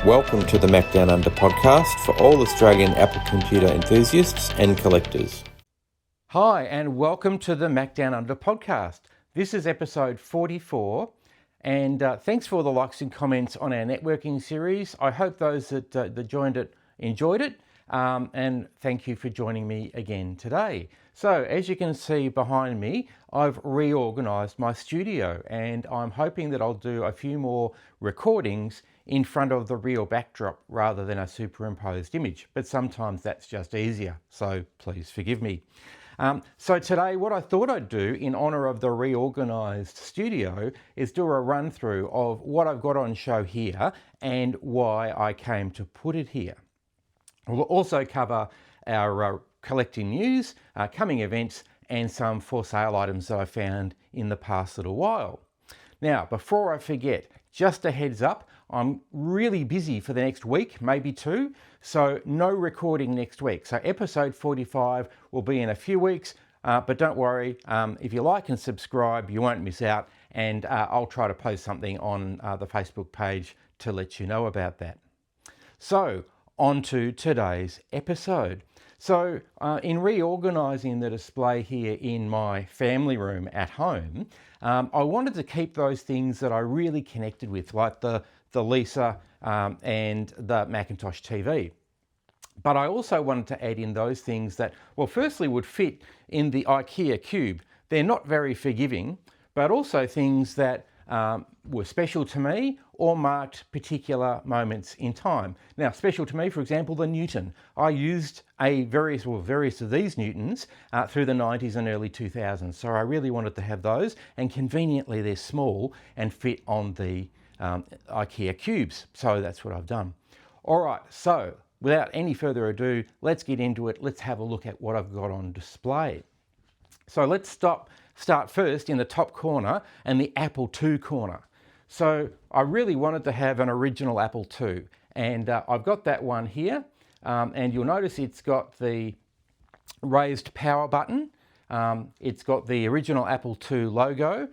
Welcome to the Macdownunder Podcast for all Australian Apple computer enthusiasts and collectors. Hi, and welcome to the Macdownunder Podcast. This is episode 44, and thanks for all the likes and comments on our networking series. I hope those that joined it enjoyed it, and thank you for joining me again today. So, as you can see behind me, I've reorganised my studio, and I'm hoping that I'll do a few more recordings in front of the real backdrop rather than a superimposed image, but sometimes that's just easier, so please forgive me. So today what I thought I'd do in honour of the reorganised studio is do a run through of what I've got on show here and why I came to put it here. We'll also cover our collecting news, coming events and some for sale items that I found in the past little while. Now, before I forget, just a heads up, I'm really busy for the next week, maybe two, so no recording next week. So episode 45 will be in a few weeks, but don't worry, if you like and subscribe, you won't miss out, and I'll try to post something on the Facebook page to let you know about that. So, on to today's episode. So, in reorganising the display here in my family room at home, I wanted to keep those things that I really connected with, like the Lisa and the Macintosh TV. But I also wanted to add in those things that, well, firstly would fit in the IKEA cube. They're not very forgiving, but also things that were special to me or marked particular moments in time. Now, special to me, for example, the Newton. I used various of these Newtons through the 90s and early 2000s. So I really wanted to have those, and conveniently they're small and fit on the IKEA cubes. So that's what I've done. All right, so without any further ado, let's get into it. Let's have a look at what I've got on display. So let's start first in the top corner and the Apple II corner. So I really wanted to have an original Apple II, and I've got that one here, and you'll notice it's got the raised power button. It's got the original Apple II logo.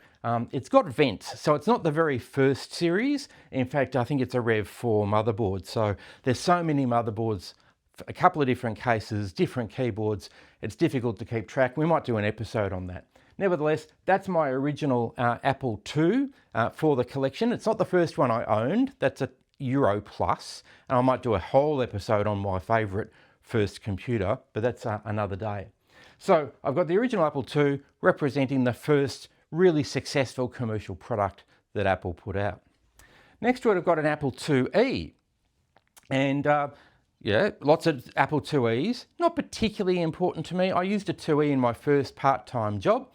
It's got vents, so it's not the very first series. In fact, I think it's a Rev 4 motherboard. So there's so many motherboards, a couple of different cases, different keyboards. It's difficult to keep track. We might do an episode on that. Nevertheless, that's my original Apple II for the collection. It's not the first one I owned. That's a Euro Plus, and I might do a whole episode on my favourite first computer, but that's another day. So I've got the original Apple II representing the first really successful commercial product that Apple put out. Next to it, I've got an Apple IIe, and lots of Apple IIes, not particularly important to me. I used a IIe in my first part-time job,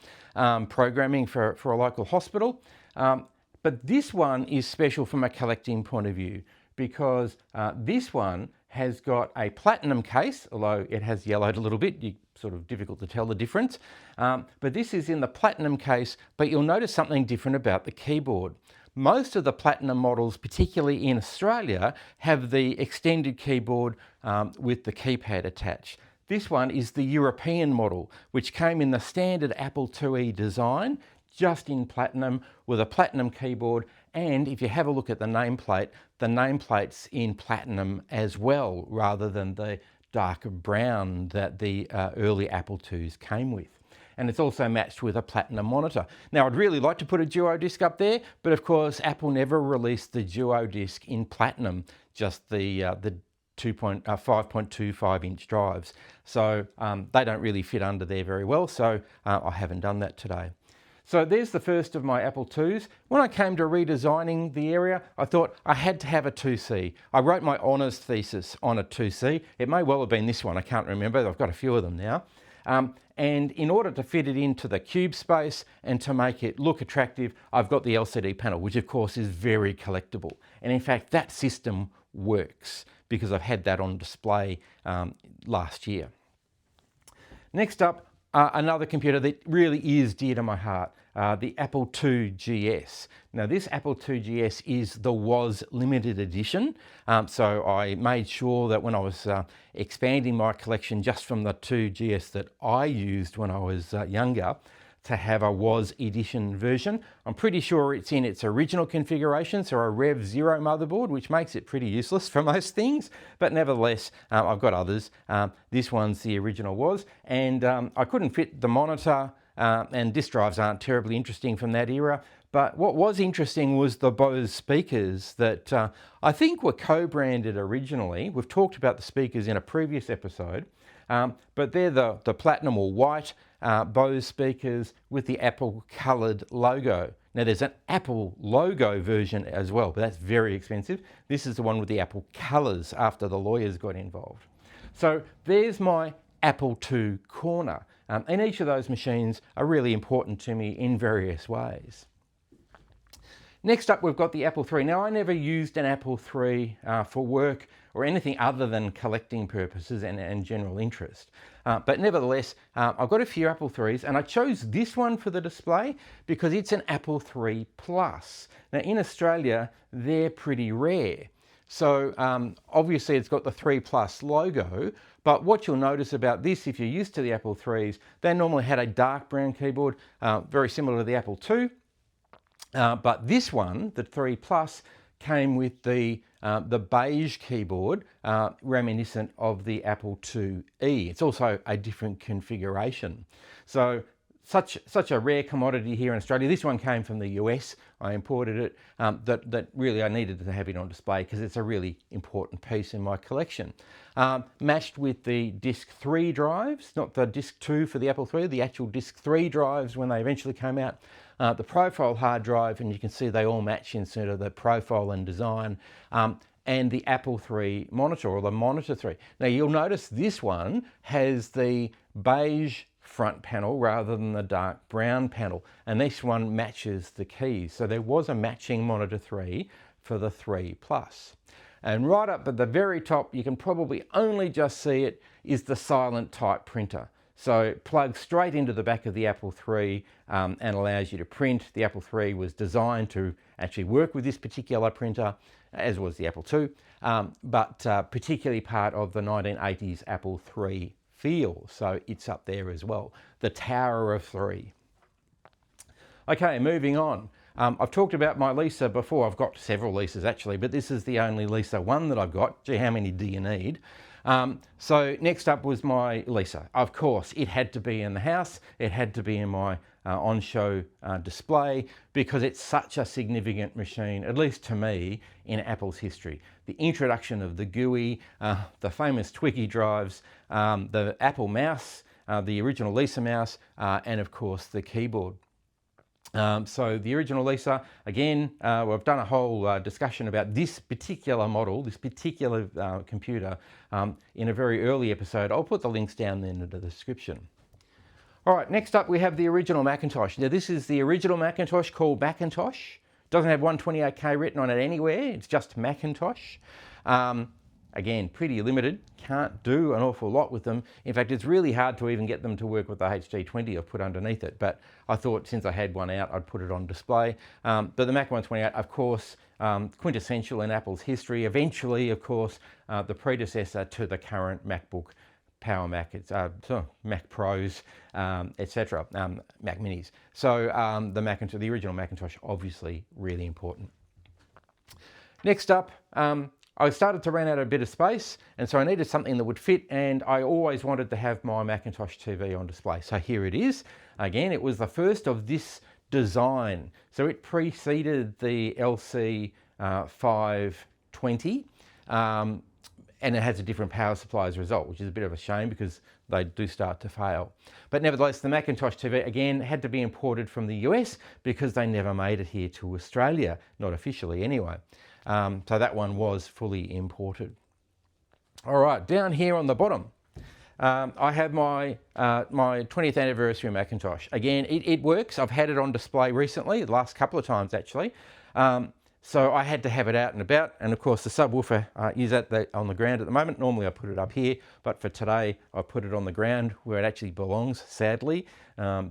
programming for a local hospital. But this one is special from a collecting point of view because this one has got a platinum case, although it has yellowed a little bit. It's sort of difficult to tell the difference. But this is in the platinum case, but you'll notice something different about the keyboard. Most of the platinum models, particularly in Australia, have the extended keyboard with the keypad attached. This one is the European model, which came in the standard Apple IIe design, just in platinum with a platinum keyboard. And if you have a look at the nameplate's in platinum as well, rather than the darker brown that the early Apple IIs came with. And it's also matched with a platinum monitor. Now, I'd really like to put a Duo disc up there, but of course, Apple never released the Duo disc in platinum, just the 5.25 inch drives. So they don't really fit under there very well, so I haven't done that today. So there's the first of my Apple IIs. When I came to redesigning the area, I thought I had to have a 2C. I wrote my honours thesis on a 2C. It may well have been this one, I can't remember. I've got a few of them now. And in order to fit it into the cube space and to make it look attractive, I've got the LCD panel, which of course is very collectible. And in fact, that system works because I've had that on display last year. Next up, another computer that really is dear to my heart, the Apple II GS. Now this Apple II GS is the WOS limited edition, so I made sure that when I was expanding my collection just from the 2 GS that I used when I was younger, to have a was edition version. I'm pretty sure it's in its original configuration, so a Rev 0 motherboard, which makes it pretty useless for most things, but nevertheless, I've got others. This one's the original was, and I couldn't fit the monitor, and disk drives aren't terribly interesting from that era, but what was interesting was the Bose speakers that I think were co-branded originally. We've talked about the speakers in a previous episode, but they're the platinum or white Bose speakers with the Apple coloured logo. Now there's an Apple logo version as well, but that's very expensive. This is the one with the Apple colours after the lawyers got involved. So there's my Apple II corner. And each of those machines are really important to me in various ways. Next up, we've got the Apple III. Now, I never used an Apple III for work or anything other than collecting purposes and general interest. But nevertheless, I've got a few Apple IIIs, and I chose this one for the display because it's an Apple III Plus. Now, in Australia, they're pretty rare. So obviously it's got the 3 Plus logo, but what you'll notice about this, if you're used to the Apple IIIs, they normally had a dark brown keyboard, very similar to the Apple II. But this one, the 3 Plus, came with the beige keyboard, reminiscent of the Apple IIe. It's also a different configuration. So such a rare commodity here in Australia. This one came from the US. I imported it. That really I needed to have it on display because it's a really important piece in my collection. Matched with the Disk 3 drives, not the Disk 2 for the Apple III, the actual Disk 3 drives when they eventually came out. The profile hard drive, and you can see they all match in sort of the profile and design, and the Apple III monitor, or the Monitor 3. Now you'll notice this one has the beige front panel rather than the dark brown panel, and this one matches the keys. So there was a matching Monitor 3 for the 3 Plus. And right up at the very top, you can probably only just see it, is the silent type printer. So it plugs straight into the back of the Apple III and allows you to print. The Apple III was designed to actually work with this particular printer, as was the Apple II, but particularly part of the 1980s Apple III feel. So it's up there as well. The Tower of Three. Okay, moving on. I've talked about my Lisa before. I've got several Lisas actually, but this is the only Lisa one that I've got. Gee, how many do you need? So next up was my Lisa. Of course, it had to be in the house. It had to be in my on-show display because it's such a significant machine, at least to me, in Apple's history. The introduction of the GUI, the famous Twiggy drives, the Apple mouse, the original Lisa mouse, and of course the keyboard. So the original Lisa, again, we've done a whole discussion about this particular model, this particular computer in a very early episode. I'll put the links down there in the description. All right, next up we have the original Macintosh. Now this is the original Macintosh called Macintosh. Doesn't have 128K written on it anywhere, it's just Macintosh. Again, pretty limited, can't do an awful lot with them. In fact, it's really hard to even get them to work with the HD20 I've put underneath it, but I thought since I had one out, I'd put it on display. But the Mac 128, of course, quintessential in Apple's history. Eventually, of course, the predecessor to the current MacBook, Power Mac, it's Mac Pros, etc., Mac Minis. So the original Macintosh, obviously really important. Next up, I started to run out of a bit of space, and so I needed something that would fit, and I always wanted to have my Macintosh TV on display. So here it is. Again, it was the first of this design. So it preceded the LC 520, and it has a different power supply as a result, which is a bit of a shame because they do start to fail. But nevertheless, the Macintosh TV, again, had to be imported from the US because they never made it here to Australia, not officially anyway. So that one was fully imported. All right, down here on the bottom, I have my 20th anniversary Macintosh. Again, it works. I've had it on display recently, the last couple of times actually. So I had to have it out and about, and of course the subwoofer is on the ground at the moment. Normally I put it up here, but for today I put it on the ground where it actually belongs, sadly,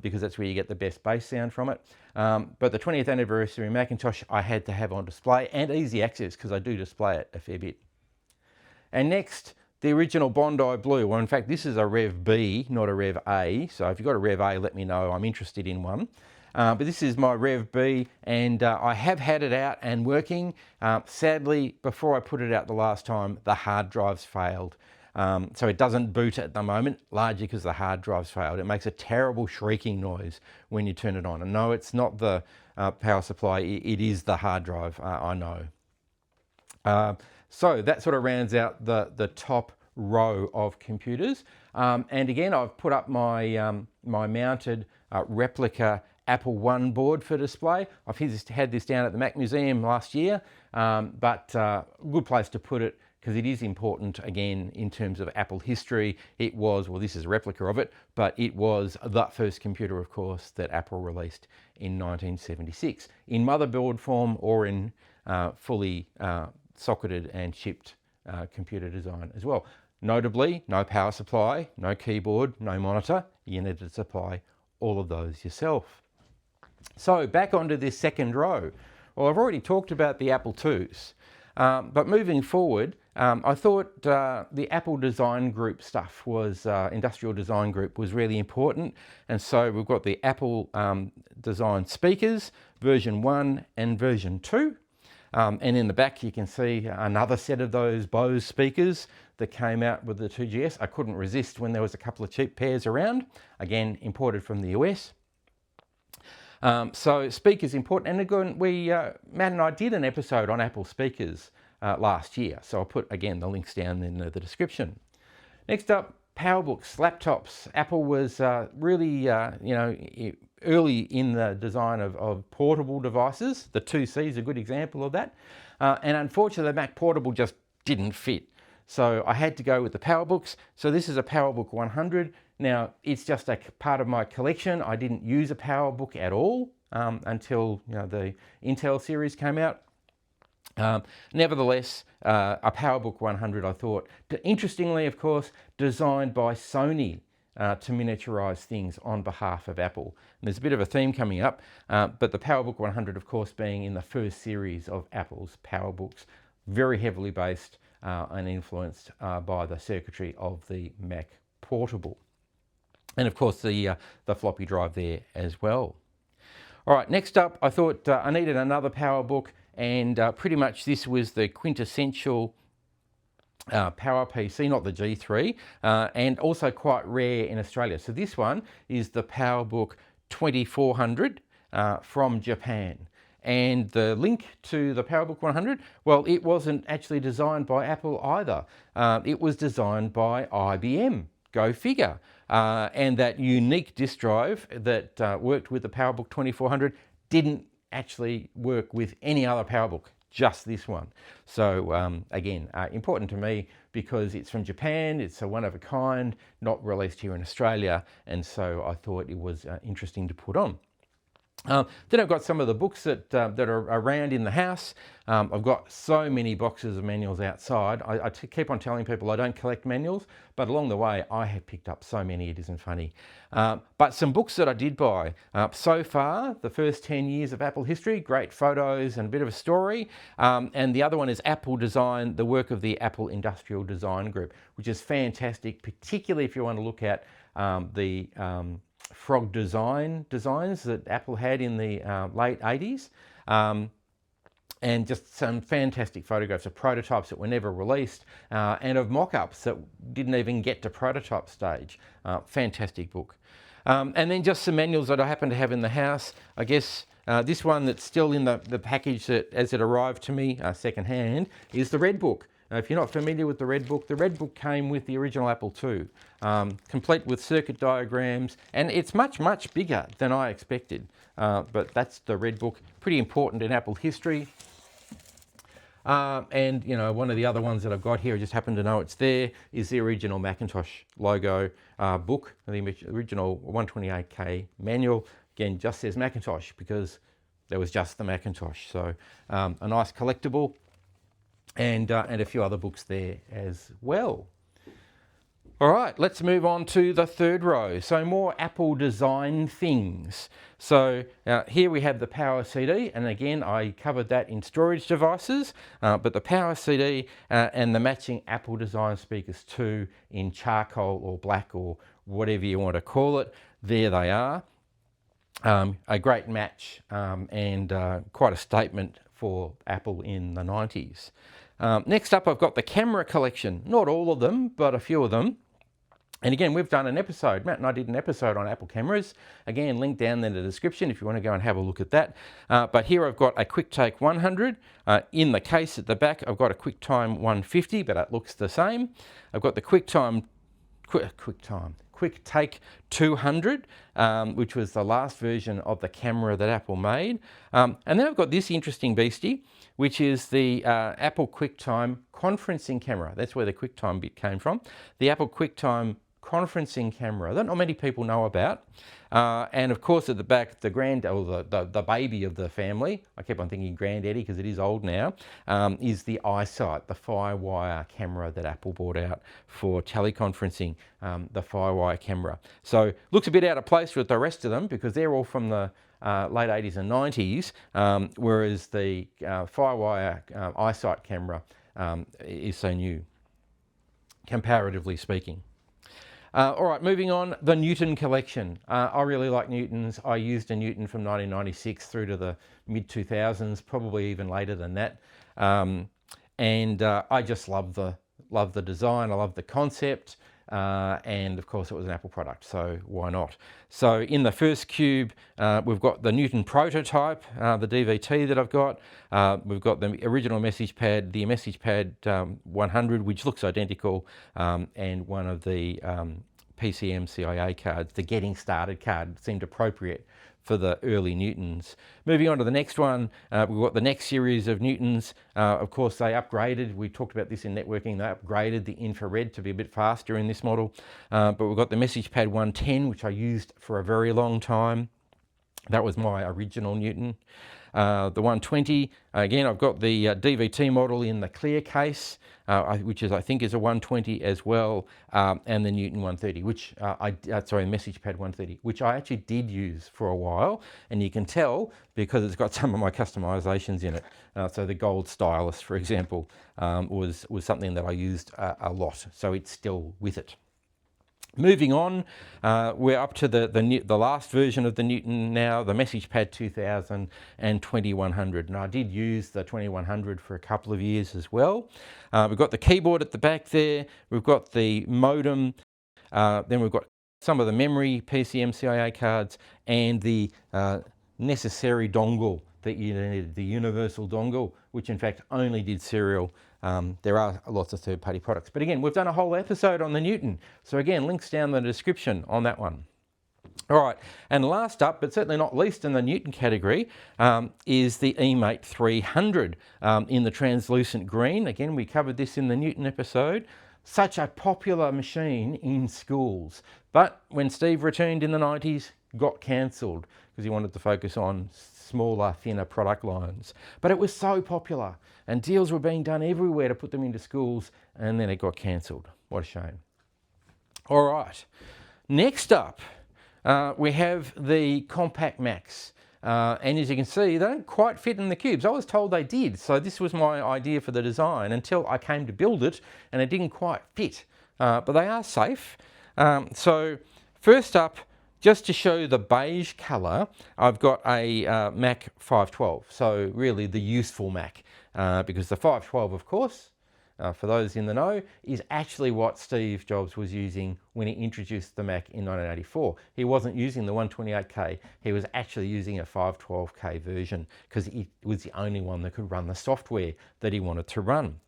because that's where you get the best bass sound from it. But the 20th anniversary Macintosh I had to have on display and easy access because I do display it a fair bit. And next, the original Bondi Blue. Well, in fact, this is a Rev B, not a Rev A. So if you've got a Rev A, let me know. I'm interested in one. But this is my Rev B, and I have had it out and working. Sadly, before I put it out the last time, the hard drives failed. So it doesn't boot at the moment, largely because the hard drives failed. It makes a terrible shrieking noise when you turn it on. And no, it's not the power supply, it is the hard drive, I know. So that sort of rounds out the top row of computers. And again, I've put up my, my mounted replica Apple I board for display. I've had this down at the Mac Museum last year, but a good place to put it because it is important, again, in terms of Apple history. It was, well, this is a replica of it, but it was the first computer, of course, that Apple released in 1976 in motherboard form or in fully socketed and shipped computer design as well. Notably, no power supply, no keyboard, no monitor. You needed to supply all of those yourself. So back onto this second row. Well, I've already talked about the Apple IIs, but moving forward, I thought the Apple Design Group stuff was, Industrial Design Group was really important. And so we've got the Apple Design speakers, version 1 and version 2. And in the back, you can see another set of those Bose speakers that came out with the 2GS. I couldn't resist when there was a couple of cheap pairs around, again, imported from the US. So speakers important. And again, Matt and I did an episode on Apple speakers last year. So I'll put, again, the links down in the description. Next up, PowerBooks, laptops. Apple was really, early in the design of portable devices. The 2C is a good example of that. And unfortunately, the Mac Portable just didn't fit. So I had to go with the PowerBooks. So this is a PowerBook 100. Now, it's just a part of my collection. I didn't use a PowerBook at all until the Intel series came out. Nevertheless, a PowerBook 100, I thought, interestingly, of course, designed by Sony to miniaturize things on behalf of Apple. And there's a bit of a theme coming up, but the PowerBook 100, of course, being in the first series of Apple's PowerBooks, very heavily based and influenced by the circuitry of the Mac Portable. And of course, the floppy drive there as well. All right, next up, I thought I needed another PowerBook, and pretty much this was the quintessential Power PC, not the G3, and also quite rare in Australia. So this one is the PowerBook 2400 from Japan. And the link to the PowerBook 100, well, it wasn't actually designed by Apple either. It was designed by IBM. Go figure. And that unique disk drive that worked with the PowerBook 2400 didn't actually work with any other PowerBook, just this one. So again, important to me because it's from Japan, it's a one of a kind, not released here in Australia, and so I thought it was interesting to put on. Then I've got some of the books that are around in the house. I've got so many boxes of manuals outside. I keep on telling people I don't collect manuals, but along the way I have picked up so many it isn't funny. But some books that I did buy. So far, the first 10 years of Apple history, great photos and a bit of a story. And the other one is Apple Design, the work of the Apple Industrial Design Group, which is fantastic, particularly if you want to look at the frog designs that Apple had in the late 80s. And just some fantastic photographs of prototypes that were never released and of mock-ups that didn't even get to prototype stage. Fantastic book. And then just some manuals that I happen to have in the house. I guess this one that's still in the package that, as it arrived to me secondhand, is the Red Book. If you're not familiar with the Red Book came with the original Apple II, complete with circuit diagrams, and it's much, much bigger than I expected. But that's the Red Book, pretty important in Apple history. And one of the other ones that I've got here, I just happen to know it's there, is the original Macintosh logo book, the original 128K manual. Again, just says Macintosh because there was just the Macintosh. So a nice collectible. And a few other books there as well. All right, let's move on to the third row. So more Apple design things. So here we have the power CD, and again, I covered that in storage devices, but the power CD and the matching Apple design speakers too in charcoal or black or whatever you want to call it, there they are. A great match and quite a statement for Apple in the 90s. Next up, I've got the camera collection. Not all of them, but a few of them. And again, we've done an episode, Matt and I did an episode on Apple cameras. Again, link down there in the description if you want to go and have a look at that. But here I've got a QuickTake 100. In the case at the back, I've got a QuickTime 150, but it looks the same. I've got the QuickTake 200, which was the last version of the camera that Apple made. And then I've got this interesting beastie, which is the Apple QuickTime conferencing camera. That's where the QuickTime bit came from. The Apple QuickTime conferencing camera that not many people know about. And of course at the back, the baby of the family, I keep on thinking granddaddy because it is old now, is the iSight, the Firewire camera that Apple brought out for teleconferencing, the Firewire camera. So looks a bit out of place with the rest of them because they're all from the late 80s and 90s, whereas the Firewire iSight camera is so new, comparatively speaking. All right, moving on, the Newton collection. I really like Newtons. I used a Newton from 1996 through to the mid-2000s, probably even later than that. And I just love the design. I love the concept. And of course it was an Apple product, so why not? So in the first cube, we've got the Newton prototype, the DVT that I've got. We've got the original message pad, the message pad 100, which looks identical, and one of the PCM CIA cards, the getting started card, seemed appropriate for the early Newtons. Moving on to the next one, we've got the next series of Newtons. Of course, they upgraded. We talked about this in networking. They upgraded the infrared to be a bit faster in this model. But we've got the Message Pad 110, which I used for a very long time. That was my original Newton. The 120, again, I've got the DVT model in the clear case, which I think is a 120 as well, and the Newton 130, which Message Pad 130, which I actually did use for a while, and you can tell because it's got some of my customizations in it. So the gold stylus, for example, was something that I used a lot, so it's still with it. Moving on, we're up to the last version of the Newton now, the Message Pad 2000 and 2100. And I did use the 2100 for a couple of years as well. We've got the keyboard at the back there. We've got the modem. Then we've got some of the memory PCM CIA cards and the necessary dongle that you needed, the universal dongle, which in fact only did serial. There are lots of third-party products. But again, we've done a whole episode on the Newton. So again, links down in the description on that one. All right, and last up, but certainly not least in the Newton category, is the eMate 300 in the translucent green. Again, we covered this in the Newton episode. Such a popular machine in schools. But when Steve returned in the 90s, got cancelled because he wanted to focus on smaller, thinner product lines. But it was so popular and deals were being done everywhere to put them into schools, and then it got cancelled. What a shame. All right, next up, we have the Compact Macs. And as you can see, they don't quite fit in the cubes. I was told they did, so this was my idea for the design until I came to build it and it didn't quite fit. But they are safe. So first up, just to show the beige colour, I've got a Mac 512, so really the useful Mac, because the 512, of course, for those in the know, is actually what Steve Jobs was using when he introduced the Mac in 1984. He wasn't using the 128K, he was actually using a 512K version because it was the only one that could run the software that he wanted to run.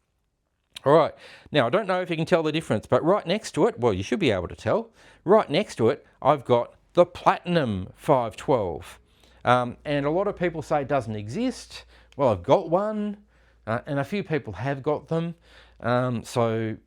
All right, now I don't know if you can tell the difference, but right next to it, well, you should be able to tell, right next to it, I've got the Platinum 512. And a lot of people say it doesn't exist. Well, I've got one, and a few people have got them. So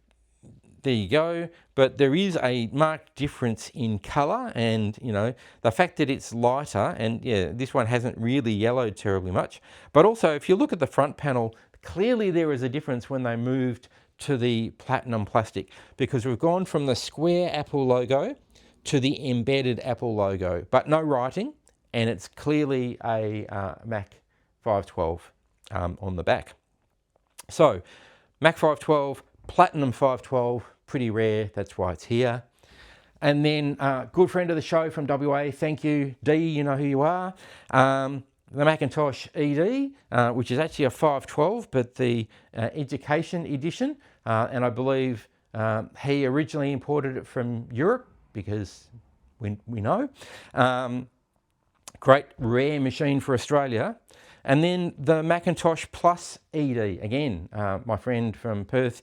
there you go. But there is a marked difference in colour, and you know, the fact that it's lighter, and yeah, this one hasn't really yellowed terribly much. But also, if you look at the front panel, clearly there is a difference when they moved to the platinum plastic, because we've gone from the square Apple logo to the embedded Apple logo, but no writing, and it's clearly a Mac 512 on the back. So Mac 512, Platinum 512, pretty rare, that's why it's here. And then good friend of the show from WA, thank you, D, you know who you are. The Macintosh ED, which is actually a 512, but the education edition. And I believe he originally imported it from Europe, because we know. Great rare machine for Australia. And then the Macintosh Plus ED, again, my friend from Perth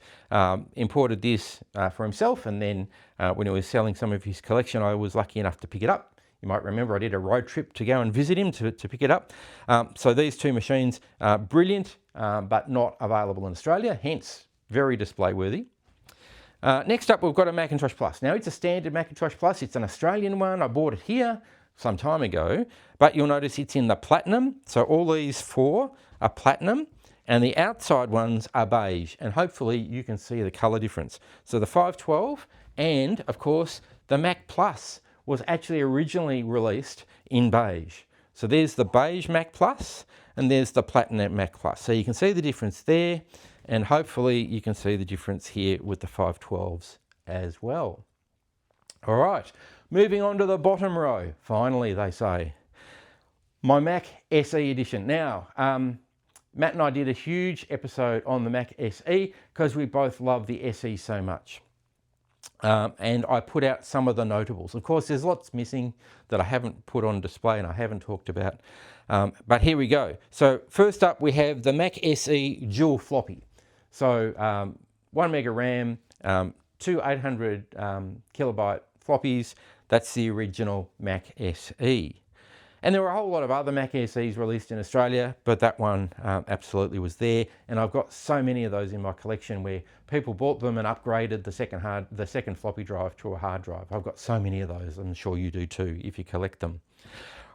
imported this for himself, and then when he was selling some of his collection, I was lucky enough to pick it up. You might remember I did a road trip to go and visit him to pick it up. So these two machines, brilliant, but not available in Australia, hence very display worthy. Next up, we've got a Macintosh Plus. Now, it's a standard Macintosh Plus. It's an Australian one. I bought it here some time ago, but you'll notice it's in the platinum. So all these four are platinum, and the outside ones are beige, and hopefully you can see the color difference. So the 512 and, of course, the Mac Plus was actually originally released in beige. So there's the beige Mac Plus, and there's the platinum Mac Plus. So you can see the difference there, and hopefully you can see the difference here with the 512s as well. All right, moving on to the bottom row, finally, they say. My Mac SE edition. Now, Matt and I did a huge episode on the Mac SE because we both love the SE so much. And I put out some of the notables. Of course, there's lots missing that I haven't put on display and I haven't talked about. But here we go. So first up, we have the Mac SE dual floppy. So 1 mega RAM, two 800 kilobyte floppies. That's the original Mac SE. And there were a whole lot of other Mac SEs released in Australia, but that one absolutely was there. And I've got so many of those in my collection where people bought them and upgraded the second floppy drive to a hard drive. I've got so many of those. I'm sure you do too if you collect them.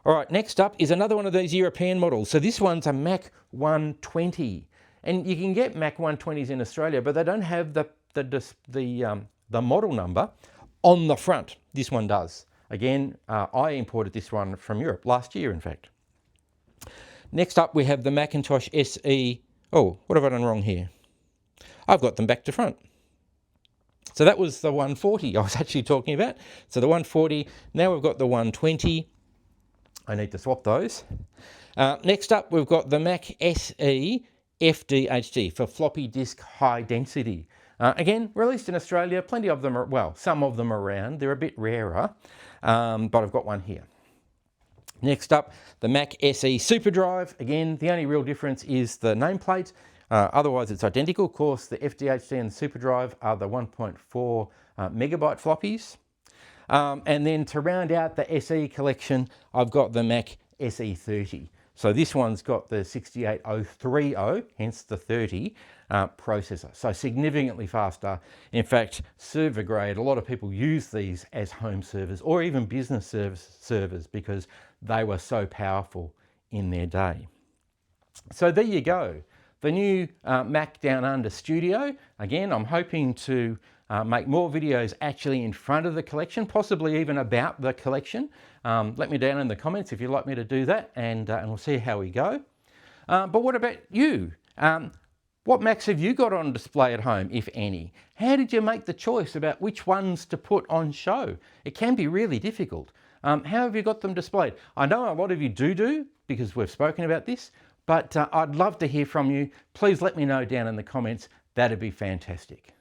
All right, next up is another one of these European models. So this one's a Mac 120. And you can get Mac 120s in Australia, but they don't have the model number on the front. This one does. Again, I imported this one from Europe last year, in fact. Next up, we have the Macintosh SE. Oh, what have I done wrong here? I've got them back to front. So that was the 140 I was actually talking about. So the 140, now we've got the 120. I need to swap those. Next up, we've got the Mac SE FDHD for floppy disk high density. Again, released in Australia, plenty of them, some of them around. They're a bit rarer, but I've got one here. Next up, the Mac SE SuperDrive. Again, the only real difference is the nameplate. Otherwise, it's identical. Of course, the FDHD and the SuperDrive are the 1.4 megabyte floppies. And then to round out the SE collection, I've got the Mac SE30. So this one's got the 68030, hence the 30 processor. So significantly faster. In fact, server grade, a lot of people use these as home servers or even business servers because they were so powerful in their day. So there you go. The new Macdownunder Studio. Again, I'm hoping to make more videos actually in front of the collection, possibly even about the collection. Let me down in the comments if you'd like me to do that, and we'll see how we go. But what about you? What Macs have you got on display at home, if any? How did you make the choice about which ones to put on show? It can be really difficult. How have you got them displayed? I know a lot of you do, because we've spoken about this, but I'd love to hear from you. Please let me know down in the comments. That'd be fantastic.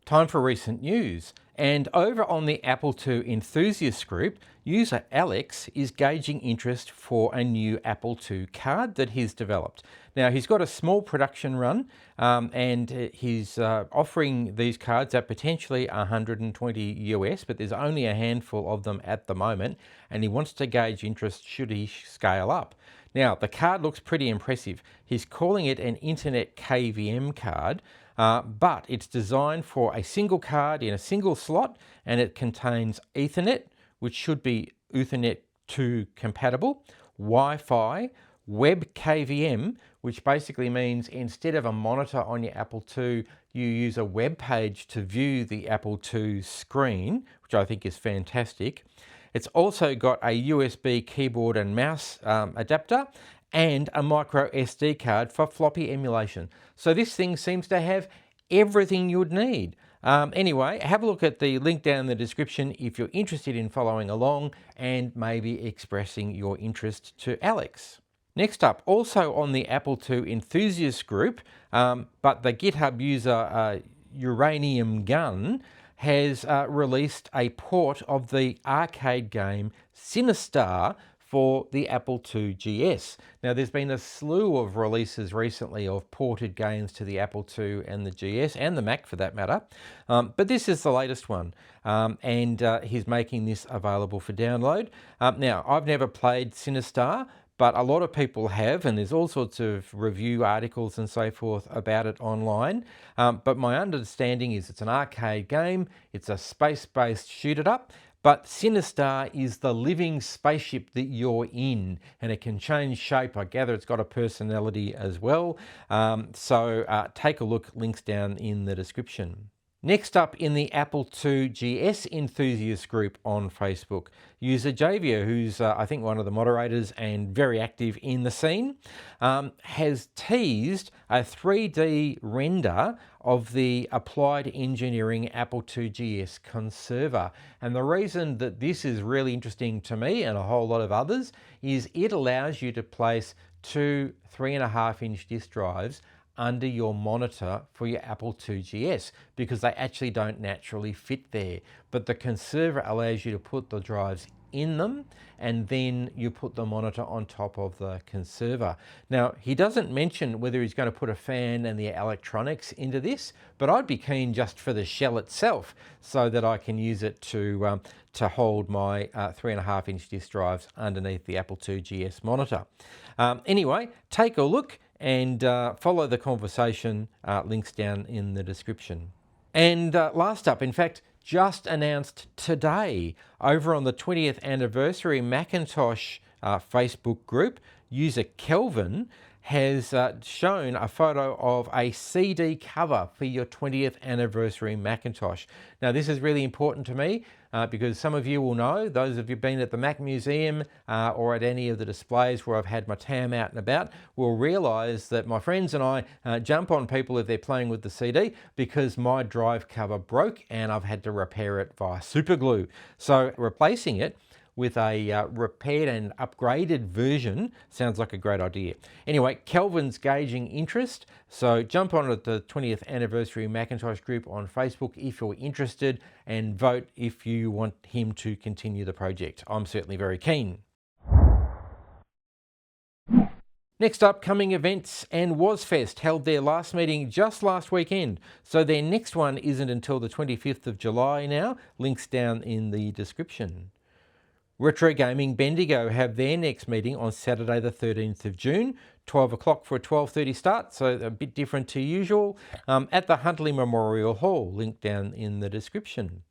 Time for recent news. And over on the Apple II enthusiast group, user Alex is gauging interest for a new Apple II card that he's developed. Now, he's got a small production run and he's offering these cards at potentially 120 US, but there's only a handful of them at the moment, and he wants to gauge interest should he scale up. Now, the card looks pretty impressive. He's calling it an Internet KVM card, but it's designed for a single card in a single slot, and it contains Ethernet, which should be Ethernet 2 compatible, Wi-Fi, WebKVM, which basically means instead of a monitor on your Apple II, you use a web page to view the Apple II screen, which I think is fantastic. It's also got a USB keyboard and mouse adapter and a micro SD card for floppy emulation. So this thing seems to have everything you'd need. Anyway, have a look at the link down in the description if you're interested in following along and maybe expressing your interest to Alex. Next up, also on the Apple II enthusiast group, but the GitHub user Uranium Gun has released a port of the arcade game Sinistar for the Apple II GS. Now, there's been a slew of releases recently of ported games to the Apple II and the GS, and the Mac for that matter, but this is the latest one, and he's making this available for download. Now, I've never played Sinistar, but a lot of people have, and there's all sorts of review articles and so forth about it online. But my understanding is it's an arcade game, it's a space-based shoot-it-up, but Sinistar is the living spaceship that you're in, and it can change shape. I gather it's got a personality as well. So take a look, links down in the description. Next up in the Apple II GS enthusiast group on Facebook, user Javier, who's I think one of the moderators and very active in the scene, has teased a 3D render of the Applied Engineering Apple II GS conserver. And the reason that this is really interesting to me and a whole lot of others is it allows you to place two 3.5-inch disk drives under your monitor for your Apple II GS because they actually don't naturally fit there. But the conserver allows you to put the drives in them and then you put the monitor on top of the conserver. Now, he doesn't mention whether he's going to put a fan and the electronics into this, but I'd be keen just for the shell itself so that I can use it to hold my 3.5-inch disk drives underneath the Apple II GS monitor. Anyway, take a look and follow the conversation, links down in the description. And last up, in fact, just announced today over on the 20th anniversary Macintosh Facebook group, user Kelvin has shown a photo of a CD cover for your 20th anniversary Macintosh. Now, this is really important to me because some of you will know, those of you been at the Mac Museum or at any of the displays where I've had my TAM out and about, will realise that my friends and I jump on people if they're playing with the CD because my drive cover broke and I've had to repair it via super glue. So replacing it with a repaired and upgraded version sounds like a great idea. Anyway, Kelvin's gauging interest, so jump on at the 20th anniversary Macintosh group on Facebook if you're interested and vote if you want him to continue the project. I'm certainly very keen. Next up, coming events, and WasFest held their last meeting just last weekend. So their next one isn't until the 25th of July now. Links down in the description. Retro Gaming Bendigo have their next meeting on Saturday the 13th of June, 12 o'clock for a 12:30 start, so a bit different to usual, at the Huntley Memorial Hall, linked down in the description.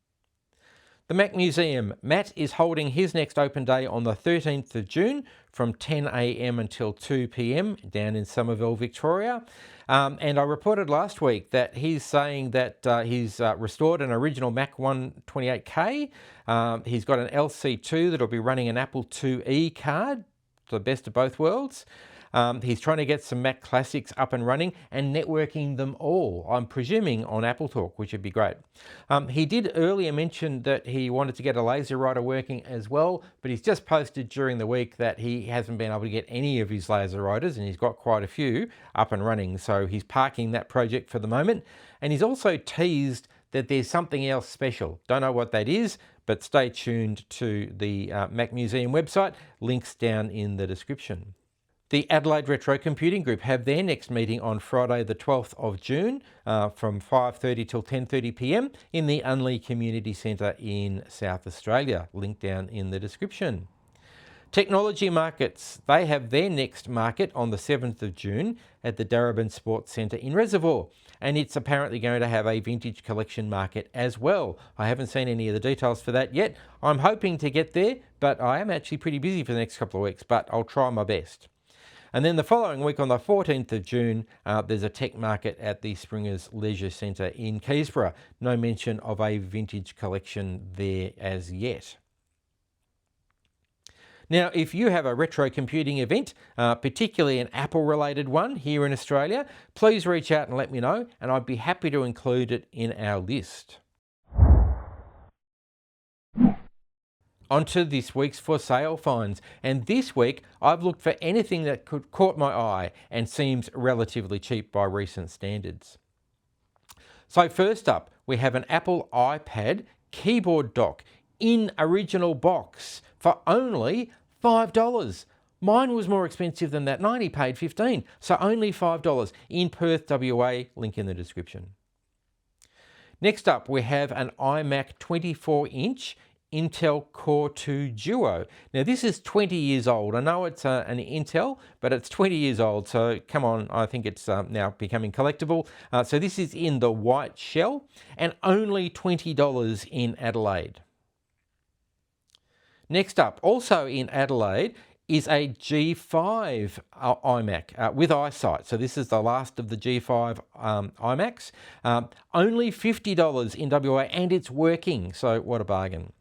The Mac Museum, Matt is holding his next open day on the 13th of June from 10 a.m. until 2 p.m. down in Somerville, Victoria. And I reported last week that he's saying that he's restored an original Mac 128K. He's got an LC2 that'll be running an Apple IIe card, the best of both worlds. He's trying to get some Mac Classics up and running and networking them all, I'm presuming on Apple Talk, which would be great. He did earlier mention that he wanted to get a laser writer working as well, but he's just posted during the week that he hasn't been able to get any of his laser writers, and he's got quite a few up and running, so he's parking that project for the moment. And he's also teased that there's something else special. Don't know what that is, but stay tuned to the Mac Museum website, links down in the description. The Adelaide Retro Computing Group have their next meeting on Friday the 12th of June from 5:30 till 10:30 p.m. in the Unley Community Centre in South Australia, linked down in the description. Technology Markets, they have their next market on the 7th of June at the Darebin Sports Centre in Reservoir, and it's apparently going to have a vintage collection market as well. I haven't seen any of the details for that yet. I'm hoping to get there, but I am actually pretty busy for the next couple of weeks, but I'll try my best. And then the following week on the 14th of June, there's a tech market at the Springers Leisure Centre in Keysborough. No mention of a vintage collection there as yet. Now, if you have a retro computing event, particularly an Apple-related one here in Australia, please reach out and let me know, and I'd be happy to include it in our list. On to this week's for sale finds, and this week I've looked for anything that could caught my eye and seems relatively cheap by recent standards. So first up, we have an Apple iPad keyboard dock in original box for only $5. Mine was more expensive than that, 90 paid 15, so only $5 in Perth, WA, link in the description. Next up, we have an iMac 24-inch Intel Core 2 Duo. Now this is 20 years old. I know it's an Intel, but it's 20 years old, so come on, I think it's now becoming collectible. So this is in the white shell and only $20 in Adelaide. Next up, also in Adelaide, is a G5 iMac with iSight. So this is the last of the G5 iMacs. Only $50 in WA, and it's working, so what a bargain.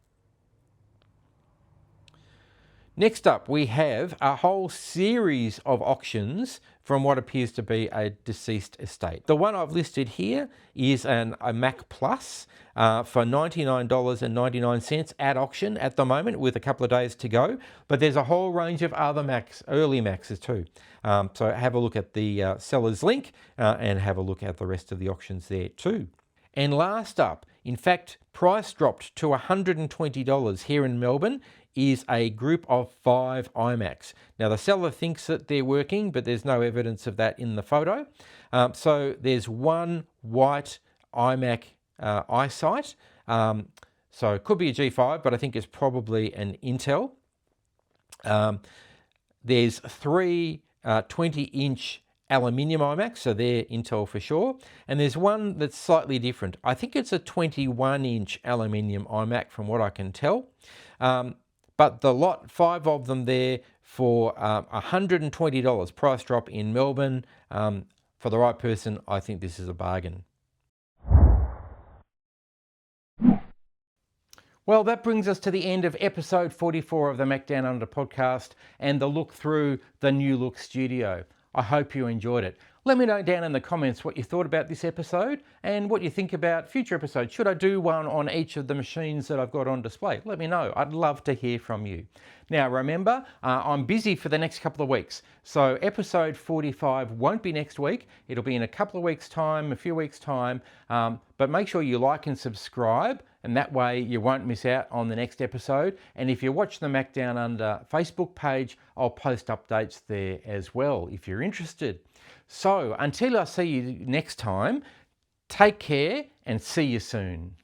Next up, we have a whole series of auctions from what appears to be a deceased estate. The one I've listed here is a Mac Plus for $99.99 at auction at the moment, with a couple of days to go. But there's a whole range of other Macs, early Macs too. So have a look at the seller's link and have a look at the rest of the auctions there too. And last up, in fact, price dropped to $120 here in Melbourne, is a group of 5 iMacs. Now the seller thinks that they're working, but there's no evidence of that in the photo. So there's one white iMac iSight. So it could be a G5, but I think it's probably an Intel. There's 3 20-inch aluminium iMacs, so they're Intel for sure. And there's one that's slightly different. I think it's a 21-inch aluminium iMac from what I can tell. But the lot, 5 of them there for $120, price drop in Melbourne. For the right person, I think this is a bargain. Well, that brings us to the end of episode 44 of the Macdownunder Podcast and the look through the New Look Studio. I hope you enjoyed it. Let me know down in the comments what you thought about this episode and what you think about future episodes. Should I do one on each of the machines that I've got on display? Let me know. I'd love to hear from you. Now, remember, I'm busy for the next couple of weeks. So episode 45 won't be next week. It'll be in a couple of weeks' time, a few weeks' time. But make sure you like and subscribe, and that way you won't miss out on the next episode. And if you watch the Macdownunder Facebook page, I'll post updates there as well if you're interested. So until I see you next time, take care and see you soon.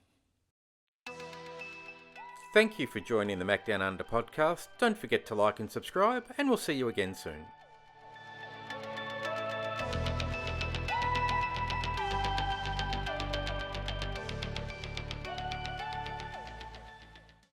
Thank you for joining the Macdownunder Podcast. Don't forget to like and subscribe, and we'll see you again soon.